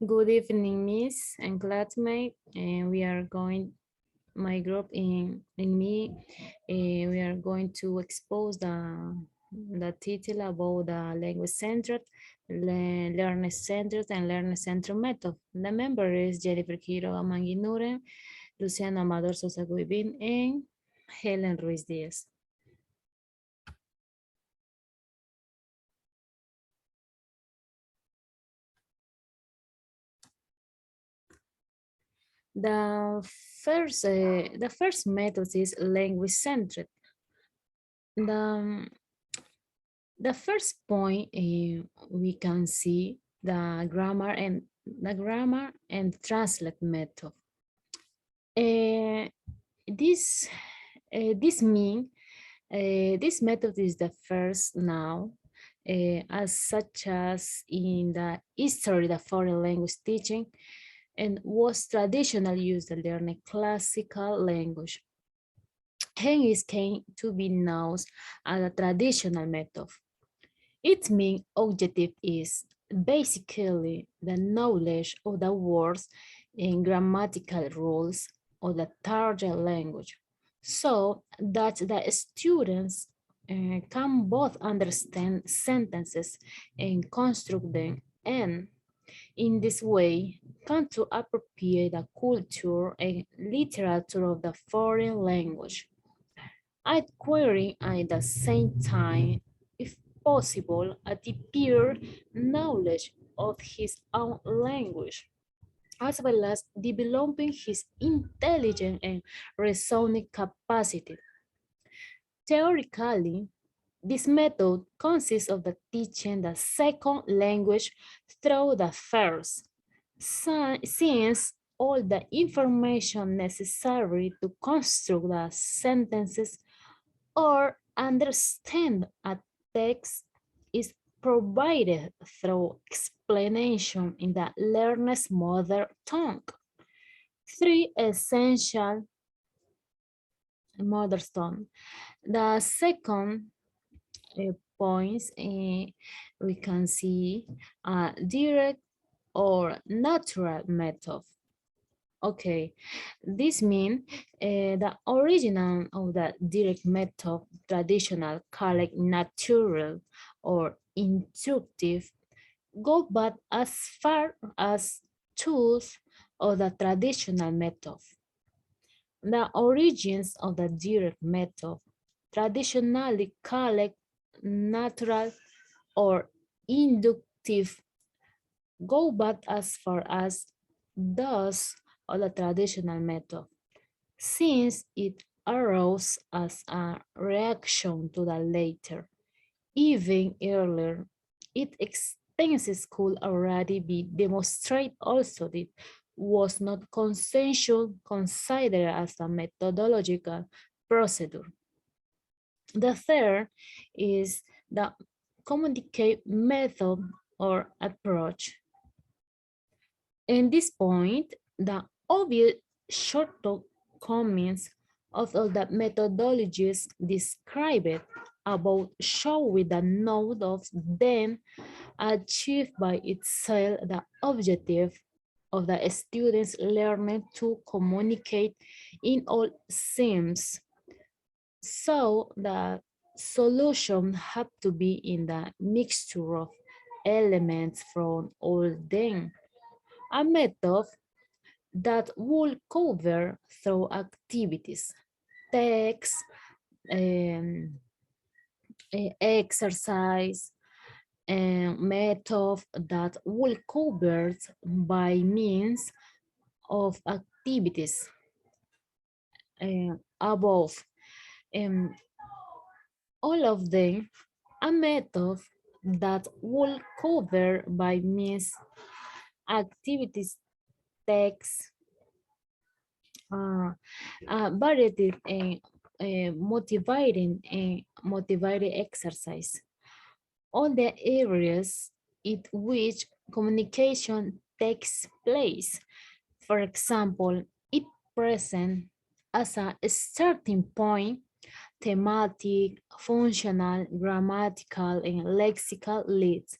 Good evening, Miss and classmate. And we are going, my group in me, we are going to expose the title about the language centered, learner centered, and learner centered method. The member is Jennifer Quiroga Manguinure, Luciano Amador Sosa Guibin, and Helen Ruiz Diaz. The first method is language centered. The The first point we can see the grammar and translate method. Uh, this this mean this method is the first now, as such as in the history of foreign language teaching, and was traditionally used to learn a classical language. Hence came to be known as a traditional method. Its main objective is basically the knowledge of the words and grammatical rules of the target language, so that the students can both understand sentences and construct them, and in this way can to appropriate the culture and literature of the foreign language, acquiring at the same time, if possible, a deeper knowledge of his own language, as well as developing his intelligence and reasoning capacity. Theoretically, this method consists of the teaching the second language through the first, since all the information necessary to construct the sentences or understand a text is provided through explanation in the learner's mother tongue. Three essential mother tongue. The second points we can see a direct or natural method. Okay, this means the original of the direct method, traditional, called natural or intuitive, go back as far as tools of the traditional method. The origins of the direct method, traditionally called natural or inductive, go back as far as those of the traditional method, since it arose as a reaction to the later. Even earlier, its extensions could already be demonstrated also that was not consensual considered as a methodological procedure. The third is the communicate method or approach. In this point, the obvious shortcomings of all the methodologies described about show with the node of them achieved by itself the objective of the students learning to communicate in all themes. So the solution had to be in the mixture of elements from all them. A method that will cover through activities, text, um, exercise, and method that will cover by means of activities above. Um, all of them, a method that will cover by means activities, text, variety motivated exercise. All the areas in which communication takes place. For example, it present as a starting point, thematic, functional, grammatical, and lexical leads.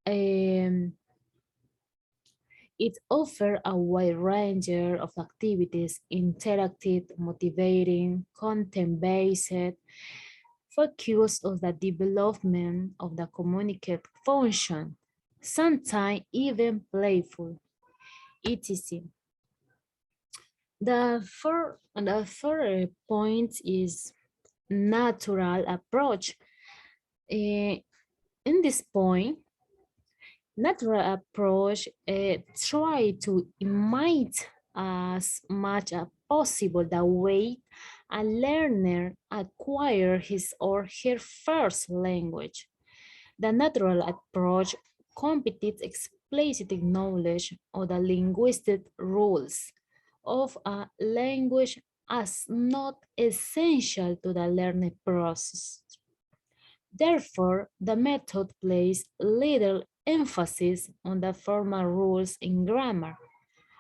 Um, It offers a wide range of activities, interactive, motivating, content-based, focus on the development of the communicative function, sometimes even playful, etc. The third point is natural approach. In this point, natural approach try to imitate as much as possible the way a learner acquire his or her first language. The natural approach completes explicit knowledge of the linguistic rules of a language as not essential to the learning process. Therefore, the method places little emphasis on the formal rules in grammar,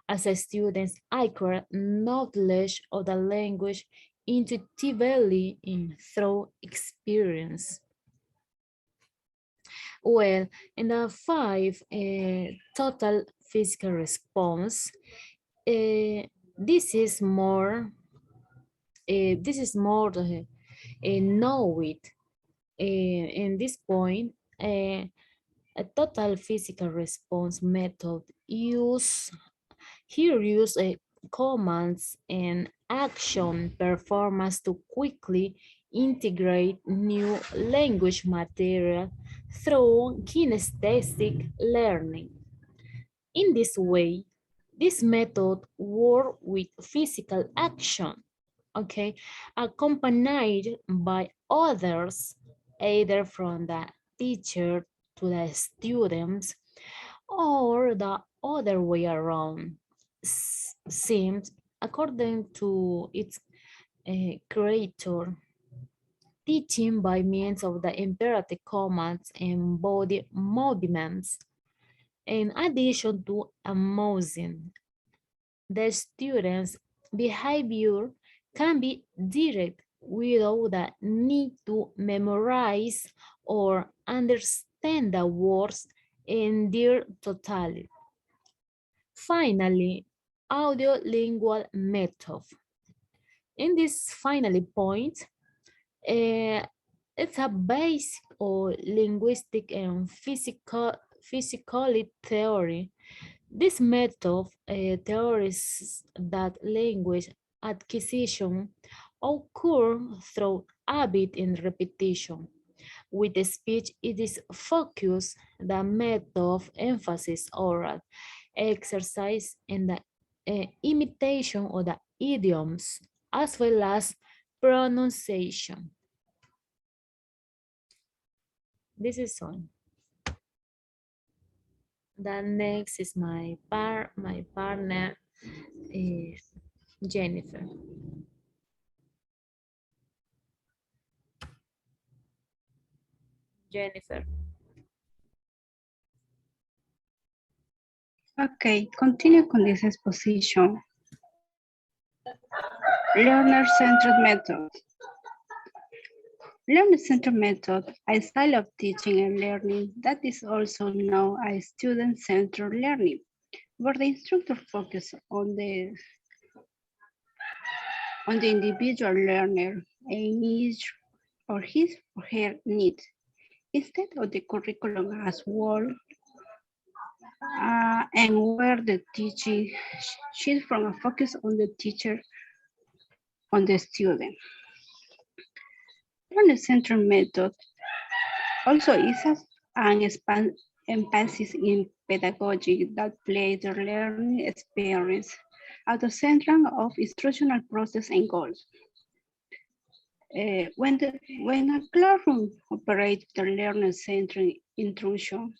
as the students acquire knowledge of the language intuitively in through experience. Well, in the five total physical response, this is more know it. In this point, a total physical response method use commands and action performance to quickly integrate new language material through kinesthetic learning. In this way, this method works with physical action, okay, accompanied by others, either from the teacher to the students or the other way around. Seems, according to its creator, teaching by means of the imperative commands and body movements. In addition to amusing, the students' behavior can be direct without the need to memorize or understand the words in their totality. Finally, audio-lingual method. In this finally point, it's a basic or linguistic and physical theory. This method theorizes that language acquisition occur through habit and repetition. With the speech, it is focused the method of emphasis oral exercise and the imitation of the idioms as well as pronunciation. This is all. The next is my partner is Jennifer. Jennifer. Okay, continue con this exposition. Learner-centered method. Learner-centered method, a style of teaching and learning that is also known as student-centered learning, where the instructor focuses on the individual learner and his or her needs, instead of the curriculum as well, and where the teaching shifts from a focus on the teacher on the student. Learner-centered method also is an emphasis in pedagogy that places the learning experience at the center of instructional process and goals. When a classroom operates the learner-centered instruction,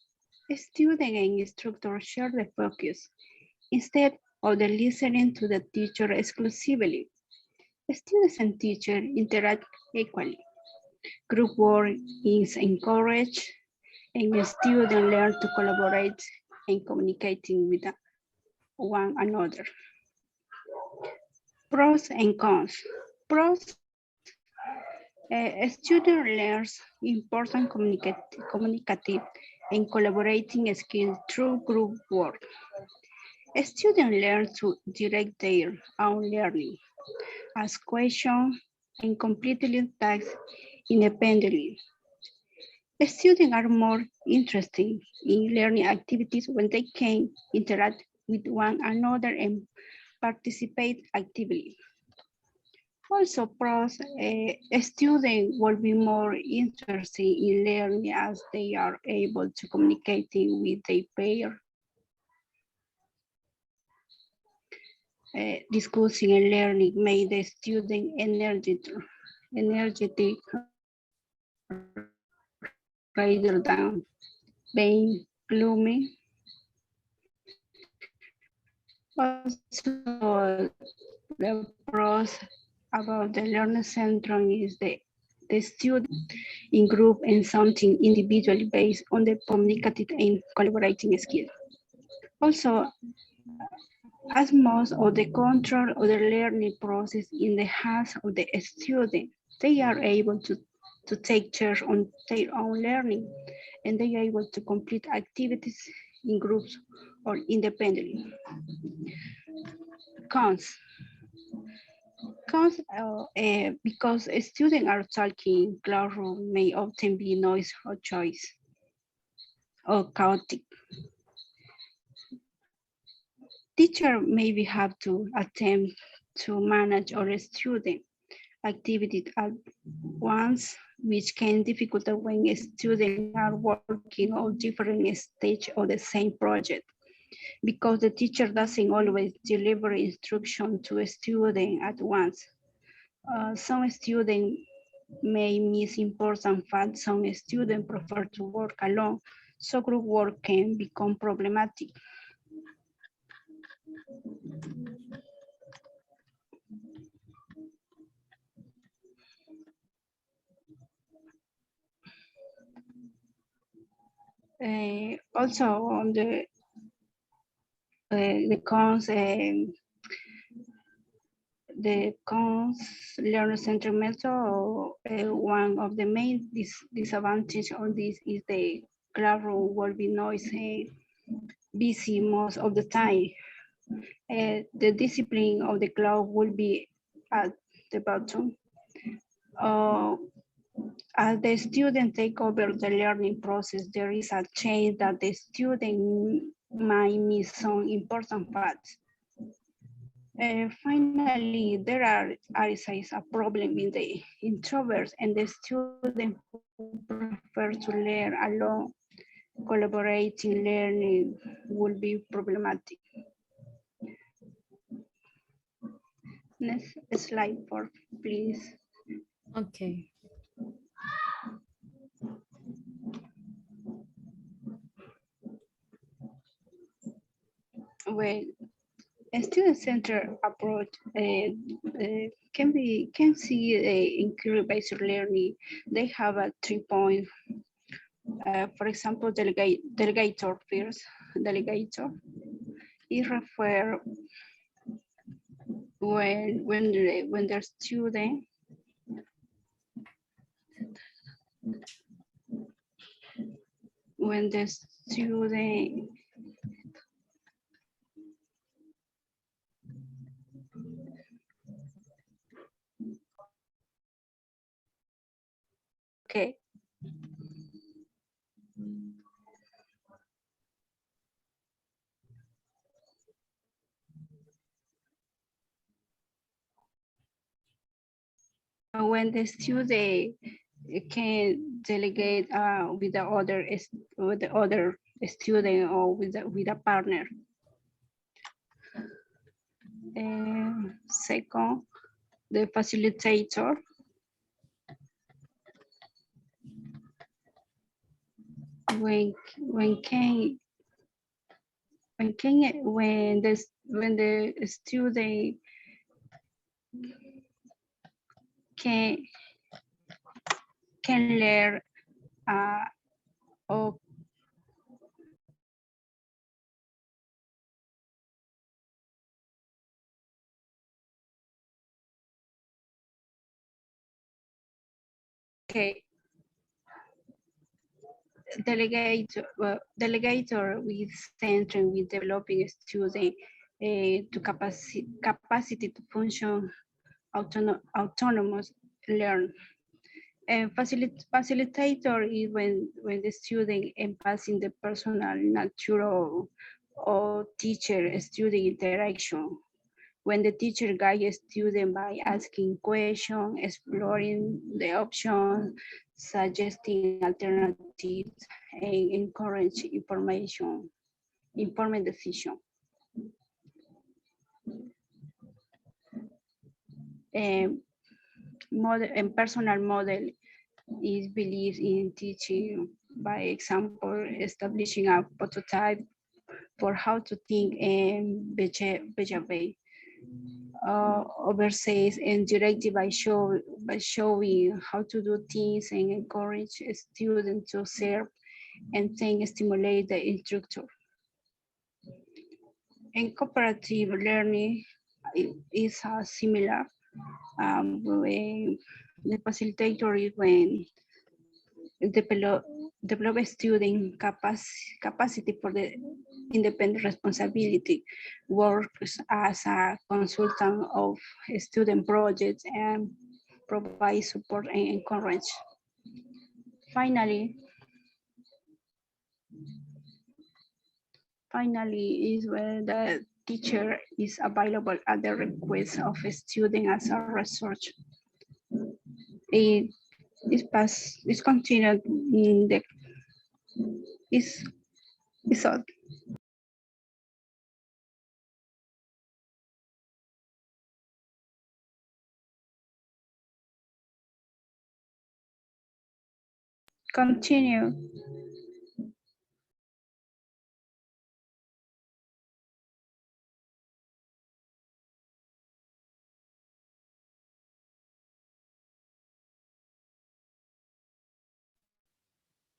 student and instructor share the focus instead of the listening to the teacher exclusively. Students and teachers interact equally. Group work is encouraged and the students learn to collaborate and communicating with one another. Pros and cons. Pros, a student learns important communicative and collaborating skills through group work. Students learn to direct their own learning, ask questions, and completely tasks independently. Students are more interested in learning activities when they can interact with one another and participate actively. Also, pros, students will be more interested in learning as they are able to communicate with their peers. Discussing and learning made the student energetic rather than being gloomy. Also, the pros about the learning center is the student in group and something individually based on the communicative and collaborating skill. Also, as most of the control of the learning process in the hands of the student, they are able to take charge on their own learning and they are able to complete activities in groups or independently. Cons. Because students are talking, classroom may often be noise or choice or chaotic. Teacher maybe have to attempt to manage all student activities at once, which can difficult when students are working on different stages of the same project, because the teacher doesn't always deliver instruction to a student at once. Some students may miss important facts. Some students prefer to work alone, so group work can become problematic. Also on the cons learner center method, one of the main disadvantage on this is the classroom will be noisy, busy most of the time. The discipline of the class will be at the bottom. As the student take over the learning process, there is a chance that the student might miss some important facts. Finally, there is a problem in the introverts and the students who prefer to learn alone. Collaborating learning will be problematic. Next slide, please. Okay. Well, a student-centered approach can see increase learning. They have a 3 point. For example, delegator first. Delegator is refer when the student when the student okay. When the student can delegate with the other student or with a partner. Second, the facilitator. When the student can learn or okay. delegator with centering with developing student to capacity to function autonomous learn. And facilitator is when the student passing the personal, natural, or teacher-student interaction. When the teacher guides student by asking questions, exploring the options, suggesting alternatives, and encourage informed decision. Model and personal model is believed in teaching by example, establishing a prototype for how to think and behave. Overseas and directed by showing how to do things and encourage a student to serve and then stimulate the instructor. And cooperative learning is similar. When the facilitator is when develop a student capacity for the independent responsibility, works as a consultant of student projects and provide support and encourage. Finally is when the teacher is available at the request of a student as a research. It's continued in the is all. Continue.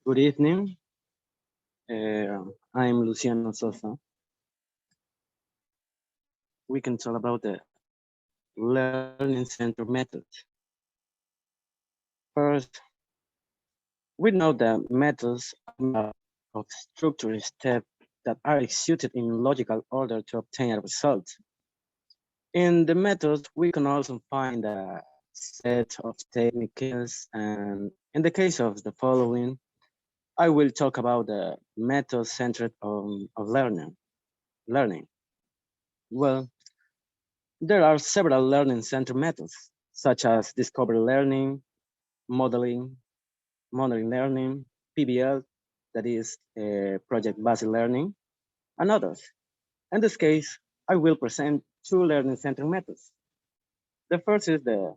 Good evening. I'm Luciano Sosa. We can talk about the learning center method. First, we know that methods are of structured steps that are executed in logical order to obtain a result. In the methods, we can also find a set of techniques, and in the case of the following, I will talk about the method centered on learning. Well, there are several learning center methods, such as discovery learning, modeling learning, PBL, that is project-based learning, and others. In this case, I will present two learning center methods. The first is the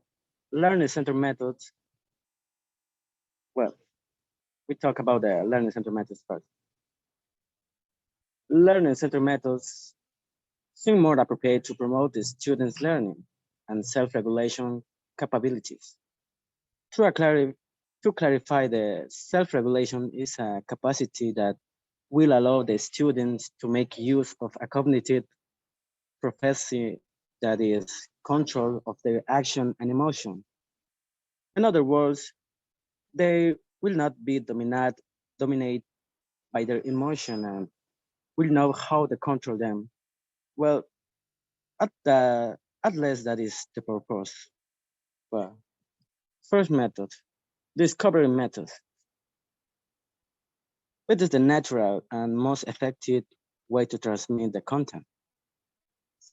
learning center methods. Well, we talk about the learning center methods first. Learning center methods seem more appropriate to promote the students' learning and self-regulation capabilities. To clarify, the self-regulation is a capacity that will allow the students to make use of a cognitive propensity that is control of their action and emotion. In other words, they will not be dominated by their emotion and will know how to control them. Well, at least that is the purpose. Well, first method, discovery method. It is the natural and most effective way to transmit the content.